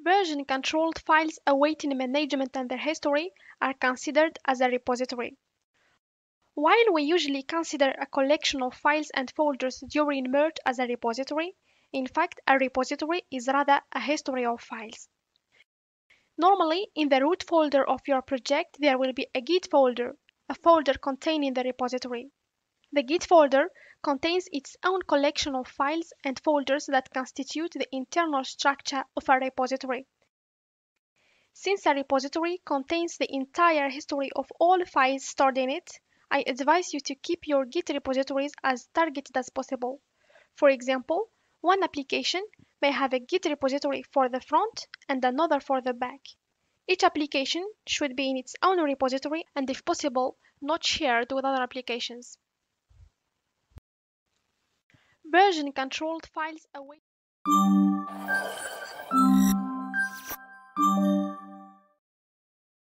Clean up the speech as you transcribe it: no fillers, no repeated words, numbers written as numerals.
Version-controlled files awaiting management and their history are considered as a repository. While we usually consider a collection of files and folders during merge as a repository, in fact, a repository is rather a history of files. Normally, in the root folder of your project, there will be a Git folder, a folder containing the repository. The Git folder contains its own collection of files and folders that constitute the internal structure of a repository. Since a repository contains the entire history of all files stored in it, I advise you to keep your Git repositories as targeted as possible. For example, one application may have a Git repository for the front and another for the back. Each application should be in its own repository and, if possible, not shared with other applications. Version-controlled files await